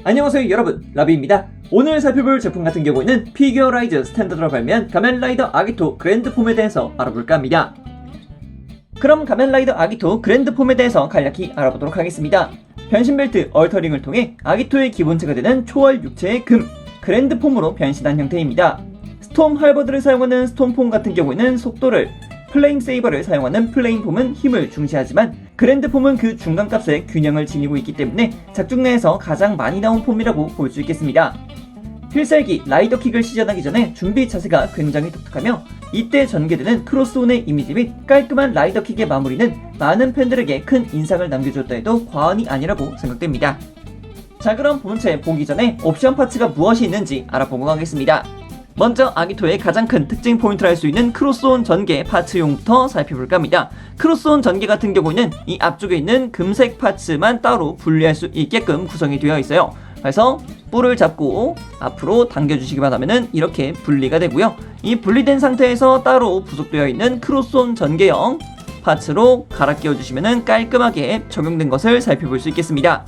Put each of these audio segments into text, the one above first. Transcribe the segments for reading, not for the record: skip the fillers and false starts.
안녕하세요 여러분, 라비입니다. 오늘 살펴볼 제품 같은 경우에는 피규어라이즈 스탠다드로 발매한 가면라이더 아기토 그랜드폼에 대해서 알아볼까 합니다. 그럼 가면라이더 아기토 그랜드폼에 대해서 간략히 알아보도록 하겠습니다. 변신벨트 얼터링을 통해 아기토의 기본체가 되는 초월 육체의 금, 그랜드폼으로 변신한 형태입니다. 스톰 할버드를 사용하는 스톰폼 같은 경우에는 속도를, 플레임 세이버를 사용하는 플레임폼은 힘을 중시하지만 그랜드폼은 그 중간값의 균형을 지니고 있기 때문에 작중 내에서 가장 많이 나온 폼이라고 볼 수 있겠습니다. 필살기 라이더킥을 시전하기 전에 준비 자세가 굉장히 독특하며 이때 전개되는 크로스온의 이미지 및 깔끔한 라이더킥의 마무리는 많은 팬들에게 큰 인상을 남겨줬다 해도 과언이 아니라고 생각됩니다. 자, 그럼 본체 보기 전에 옵션 파츠가 무엇이 있는지 알아보고 가겠습니다. 먼저 아기토의 가장 큰 특징 포인트를 할 수 있는 크로스온 전개 파츠용부터 살펴볼까 합니다. 크로스온 전개 같은 경우에는 이 앞쪽에 있는 금색 파츠만 따로 분리할 수 있게끔 구성이 되어 있어요. 그래서 뿔을 잡고 앞으로 당겨주시기만 하면은 이렇게 분리가 되고요. 이 분리된 상태에서 따로 부속되어 있는 크로스온 전개형 파츠로 갈아 끼워주시면은 깔끔하게 적용된 것을 살펴볼 수 있겠습니다.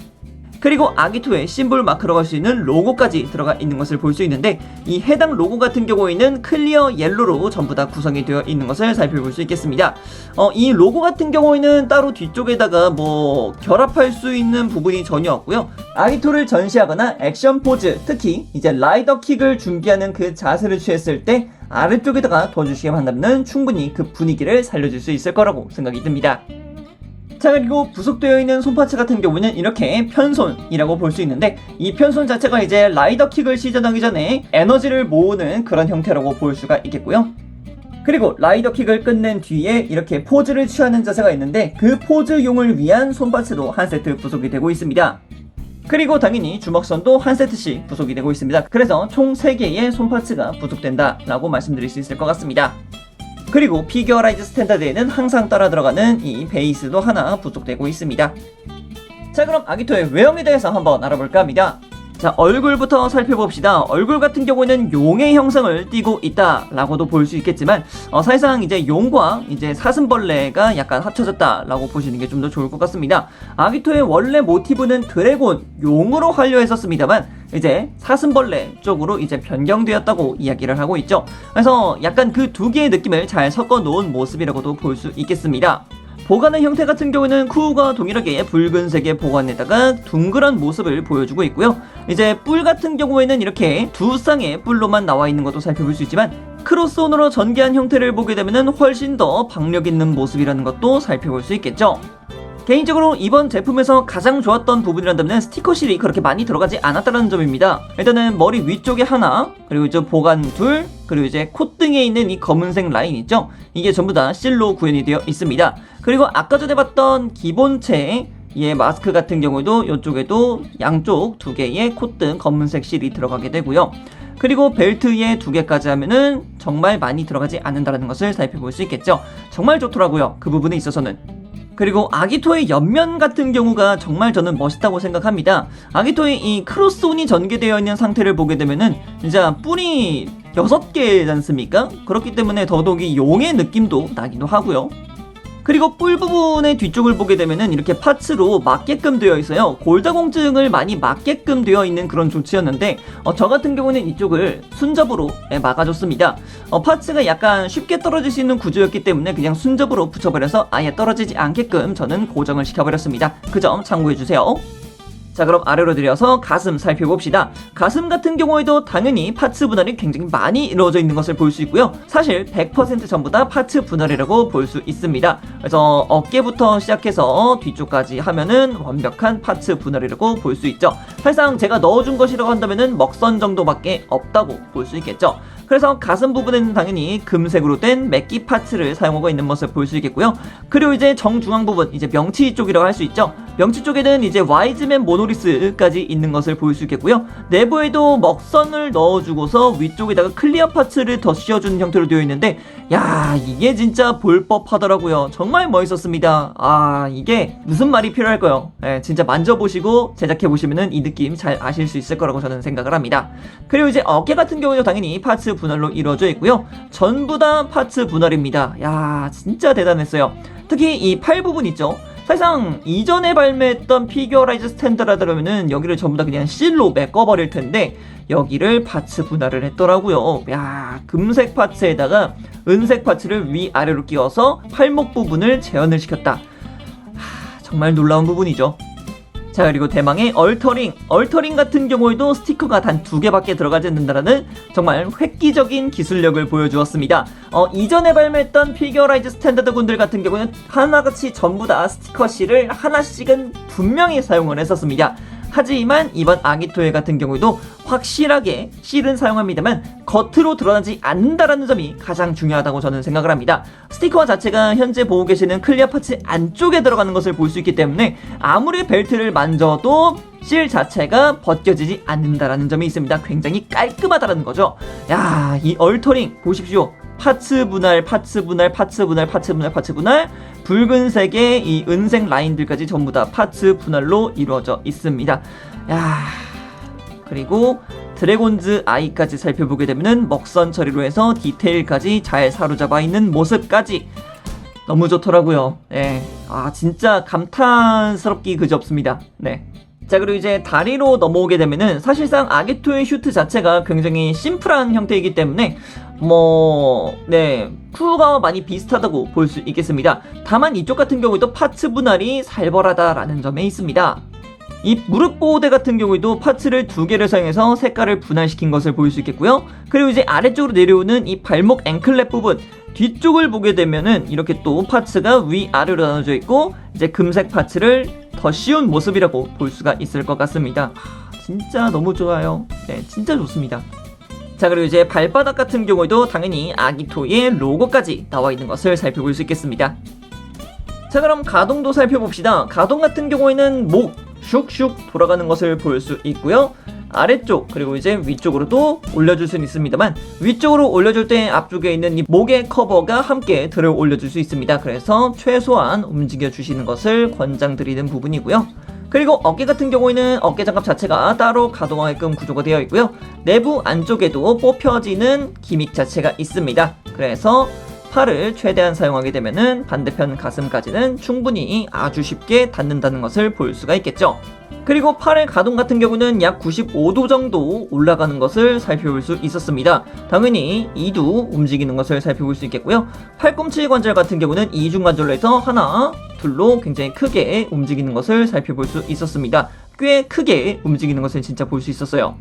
그리고 아기토의 심볼 마크로 할 수 있는 로고까지 들어가 있는 것을 볼 수 있는데 이 해당 로고 같은 경우에는 클리어 옐로로 전부 다 구성이 되어 있는 것을 살펴볼 수 있겠습니다. 이 로고 같은 경우에는 따로 뒤쪽에다가 결합할 수 있는 부분이 전혀 없고요. 아기토를 전시하거나 액션 포즈, 특히 이제 라이더 킥을 준비하는 그 자세를 취했을 때 아래쪽에다가 둬주시기만 한다면 충분히 그 분위기를 살려줄 수 있을 거라고 생각이 듭니다. 자, 그리고 부속되어 있는 손파츠 같은 경우는 이렇게 편손이라고 볼 수 있는데 이 편손 자체가 이제 라이더킥을 시전하기 전에 에너지를 모으는 그런 형태라고 볼 수가 있겠고요. 그리고 라이더킥을 끝낸 뒤에 이렇게 포즈를 취하는 자세가 있는데 그 포즈용을 위한 손파츠도 한 세트 부속이 되고 있습니다. 그리고 당연히 주먹선도 한 세트씩 부속이 되고 있습니다. 그래서 총 3개의 손파츠가 부속된다 라고 말씀드릴 수 있을 것 같습니다. 그리고 피규어라이즈 스탠다드에는 항상 따라 들어가는 이 베이스도 하나 부속되고 있습니다. 자, 그럼 아기토의 외형에 대해서 한번 알아볼까 합니다. 자, 얼굴부터 살펴봅시다. 얼굴 같은 경우에는 용의 형상을 띠고 있다 라고도 볼 수 있겠지만 사실상 이제 용과 이제 사슴벌레가 약간 합쳐졌다 라고 보시는 게 좀 더 좋을 것 같습니다. 아기토의 원래 모티브는 드래곤, 용으로 하려 했었습니다만 이제 사슴벌레 쪽으로 이제 변경되었다고 이야기를 하고 있죠. 그래서 약간 그 두 개의 느낌을 잘 섞어 놓은 모습이라고도 볼 수 있겠습니다. 보관의 형태 같은 경우에는 쿠우가 동일하게 붉은색의 보관에다가 둥그런 모습을 보여주고 있고요. 이제 뿔 같은 경우에는 이렇게 두 쌍의 뿔로만 나와 있는 것도 살펴볼 수 있지만 크로스온으로 전개한 형태를 보게 되면 훨씬 더 박력 있는 모습이라는 것도 살펴볼 수 있겠죠. 개인적으로 이번 제품에서 가장 좋았던 부분이란다면 스티커실이 그렇게 많이 들어가지 않았다는 점입니다. 일단은 머리 위쪽에 하나, 그리고 이제 보관 둘, 그리고 이제 콧등에 있는 이 검은색 라인 있죠? 이게 전부 다 실로 구현이 되어 있습니다. 그리고 아까 전에 봤던 기본체의 마스크 같은 경우에도 이쪽에도 양쪽 2개의 콧등 검은색 실이 들어가게 되고요. 그리고 벨트에 2개까지 하면은 정말 많이 들어가지 않는다는 것을 살펴볼 수 있겠죠. 정말 좋더라고요, 그 부분에 있어서는. 그리고 아기토의 옆면 같은 경우가 정말 저는 멋있다고 생각합니다. 아기토의 이 크로스온이 전개되어 있는 상태를 보게 되면은 진짜 뿔이 6개지 않습니까? 그렇기 때문에 더더욱이 용의 느낌도 나기도 하고요. 그리고 뿔 부분의 뒤쪽을 보게 되면은 이렇게 파츠로 맞게끔 되어 있어요. 골다공증을 많이 맞게끔 되어 있는 그런 조치였는데 저 같은 경우는 이쪽을 순접으로 막아줬습니다. 파츠가 약간 쉽게 떨어질 수 있는 구조였기 때문에 그냥 순접으로 붙여버려서 아예 떨어지지 않게끔 저는 고정을 시켜버렸습니다. 그 점 참고해주세요. 자, 그럼 아래로 내려서 가슴 살펴봅시다. 가슴 같은 경우에도 당연히 파츠 분할이 굉장히 많이 이루어져 있는 것을 볼 수 있고요. 사실 100% 전부 다 파츠 분할이라고 볼 수 있습니다. 그래서 어깨부터 시작해서 뒤쪽까지 하면은 완벽한 파츠 분할이라고 볼 수 있죠. 사실상 제가 넣어준 것이라고 한다면은 먹선 정도밖에 없다고 볼 수 있겠죠. 그래서 가슴 부분에는 당연히 금색으로 된 메끼 파츠를 사용하고 있는 모습을 볼 수 있겠고요. 그리고 이제 정중앙 부분, 이제 명치 쪽이라고 할 수 있죠. 명치 쪽에는 이제 와이즈맨 모노리스까지 있는 것을 볼 수 있겠고요. 내부에도 먹선을 넣어주고서 위쪽에다가 클리어 파츠를 더 씌워주는 형태로 되어 있는데, 야, 이게 진짜 볼법 하더라고요. 정말 멋있었습니다. 이게 무슨 말이 필요할까요? 진짜 만져보시고 제작해보시면은 이 느낌 잘 아실 수 있을 거라고 저는 생각을 합니다. 그리고 이제 어깨 같은 경우도 당연히 파츠 분할로 이루어져 있고요. 전부 다 파츠 분할입니다. 야, 진짜 대단했어요. 특히 이 팔 부분 있죠? 사실상 이전에 발매했던 피규어라이즈 스탠다드라면은 여기를 전부 다 그냥 실로 메꿔버릴 텐데 여기를 파츠 분할을 했더라고요. 야, 금색 파츠에다가 은색 파츠를 위아래로 끼워서 팔목 부분을 재현을 시켰다. 정말 놀라운 부분이죠. 자, 그리고 대망의 얼터링 같은 경우에도 스티커가 단 2개밖에 들어가지 않는다라는 정말 획기적인 기술력을 보여주었습니다. 이전에 발매했던 피규어라이즈 스탠다드 군들 같은 경우는 하나같이 전부 다 스티커실을 하나씩은 분명히 사용을 했었습니다. 하지만 이번 아기토에 같은 경우에도 확실하게 실은 사용합니다만 겉으로 드러나지 않는다라는 점이 가장 중요하다고 저는 생각을 합니다. 스티커 자체가 현재 보고 계시는 클리어 파츠 안쪽에 들어가는 것을 볼 수 있기 때문에 아무리 벨트를 만져도 실 자체가 벗겨지지 않는다라는 점이 있습니다. 굉장히 깔끔하다라는 거죠. 야, 이 얼터링 보십시오. 파츠 분할, 붉은색의 이 은색 라인들까지 전부 다 파츠 분할로 이루어져 있습니다. 야, 그리고 드래곤즈 아이까지 살펴보게 되면은 먹선 처리로 해서 디테일까지 잘 사로잡아 있는 모습까지 너무 좋더라고요. 네, 진짜 감탄스럽기 그지없습니다. 네. 자, 그리고 이제 다리로 넘어오게 되면은 사실상 아기토의 슈트 자체가 굉장히 심플한 형태이기 때문에 쿠우가와 많이 비슷하다고 볼 수 있겠습니다. 다만 이쪽 같은 경우에도 파츠 분할이 살벌하다라는 점에 있습니다. 이 무릎 보호대 같은 경우에도 파츠를 2개를 사용해서 색깔을 분할시킨 것을 볼 수 있겠고요. 그리고 이제 아래쪽으로 내려오는 이 발목 앵클랩 부분 뒤쪽을 보게 되면은 이렇게 또 파츠가 위아래로 나눠져 있고 이제 금색 파츠를 더 씌운 모습이라고 볼 수가 있을 것 같습니다. 진짜 너무 좋아요. 네, 진짜 좋습니다. 자, 그리고 이제 발바닥 같은 경우에도 당연히 아기토의 로고까지 나와 있는 것을 살펴볼 수 있겠습니다. 자, 그럼 가동도 살펴봅시다. 가동 같은 경우에는 목 슉슉 돌아가는 것을 볼 수 있고요. 아래쪽 그리고 이제 위쪽으로도 올려줄 수는 있습니다만 위쪽으로 올려줄 때 앞쪽에 있는 이 목의 커버가 함께 들어 올려줄 수 있습니다. 그래서 최소한 움직여 주시는 것을 권장드리는 부분이고요. 그리고 어깨 같은 경우에는 어깨 장갑 자체가 따로 가동하게끔 구조가 되어 있고요. 내부 안쪽에도 뽑혀지는 기믹 자체가 있습니다. 그래서 팔을 최대한 사용하게 되면은 반대편 가슴까지는 충분히 아주 쉽게 닿는다는 것을 볼 수가 있겠죠. 그리고 팔의 가동 같은 경우는 약 95도 정도 올라가는 것을 살펴볼 수 있었습니다. 당연히 2두 움직이는 것을 살펴볼 수 있겠고요. 팔꿈치 관절 같은 경우는 이중 관절로 해서 하나, 둘로 굉장히 크게 움직이는 것을 살펴볼 수 있었습니다. 꽤 크게 움직이는 것을 진짜 볼 수 있었어요.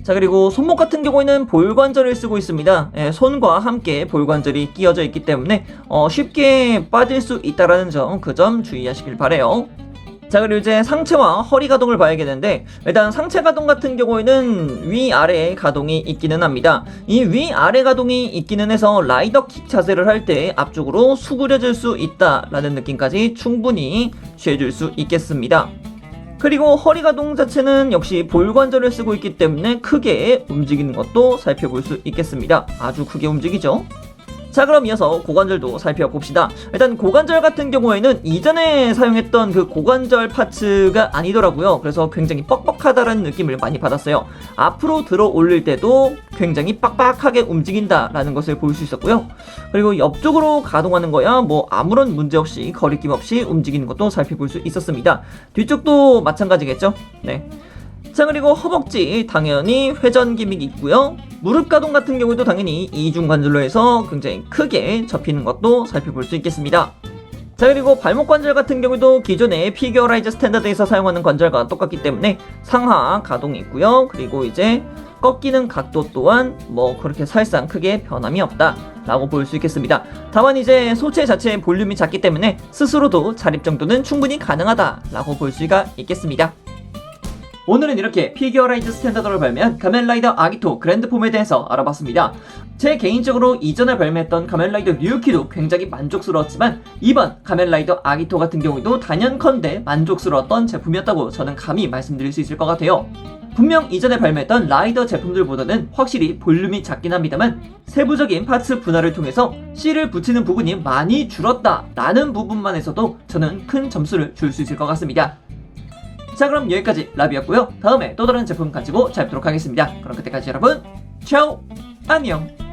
자, 그리고 손목 같은 경우에는 볼관절을 쓰고 있습니다. 손과 함께 볼관절이 끼어져 있기 때문에 쉽게 빠질 수 있다는 점, 그 점 주의하시길 바래요. 자, 그리고 이제 상체와 허리 가동을 봐야겠는데 일단 상체 가동 같은 경우에는 위아래 가동이 있기는 합니다. 이 위아래 가동이 있기는 해서 라이더 킥 자세를 할 때 앞쪽으로 수그려질 수 있다라는 느낌까지 충분히 취해줄 수 있겠습니다. 그리고 허리 가동 자체는 역시 볼관절을 쓰고 있기 때문에 크게 움직이는 것도 살펴볼 수 있겠습니다. 아주 크게 움직이죠. 자, 그럼 이어서 고관절도 살펴봅시다. 일단 고관절 같은 경우에는 이전에 사용했던 그 고관절 파츠가 아니더라고요. 그래서 굉장히 뻑뻑하다라는 느낌을 많이 받았어요. 앞으로 들어 올릴 때도 굉장히 빡빡하게 움직인다라는 것을 볼 수 있었고요. 그리고 옆쪽으로 가동하는 거야 아무런 문제 없이 거리낌 없이 움직이는 것도 살펴볼 수 있었습니다. 뒤쪽도 마찬가지겠죠? 네. 자, 그리고 허벅지 당연히 회전 기믹이 있고요. 무릎 가동 같은 경우도 당연히 이중 관절로 해서 굉장히 크게 접히는 것도 살펴볼 수 있겠습니다. 자, 그리고 발목 관절 같은 경우도 기존의 피규어라이즈 스탠다드에서 사용하는 관절과 똑같기 때문에 상하 가동이 있고요. 그리고 이제 꺾이는 각도 또한 그렇게 사실상 크게 변함이 없다 라고 볼 수 있겠습니다. 다만 이제 소체 자체의 볼륨이 작기 때문에 스스로도 자립 정도는 충분히 가능하다 라고 볼 수가 있겠습니다. 오늘은 이렇게 피규어라이즈 스탠다드로 발매한 가면라이더 아기토 그랜드폼에 대해서 알아봤습니다. 제 개인적으로 이전에 발매했던 가면라이더 류키도 굉장히 만족스러웠지만 이번 가면라이더 아기토 같은 경우에도 단연컨대 만족스러웠던 제품이었다고 저는 감히 말씀드릴 수 있을 것 같아요. 분명 이전에 발매했던 라이더 제품들보다는 확실히 볼륨이 작긴 합니다만 세부적인 파츠 분할을 통해서 실을 붙이는 부분이 많이 줄었다 라는 부분만에서도 저는 큰 점수를 줄 수 있을 것 같습니다. 자, 그럼 여기까지 라비였고요. 다음에 또 다른 제품 가지고 찾아뵙도록 하겠습니다. 그럼 그때까지 여러분, 차오! 안녕!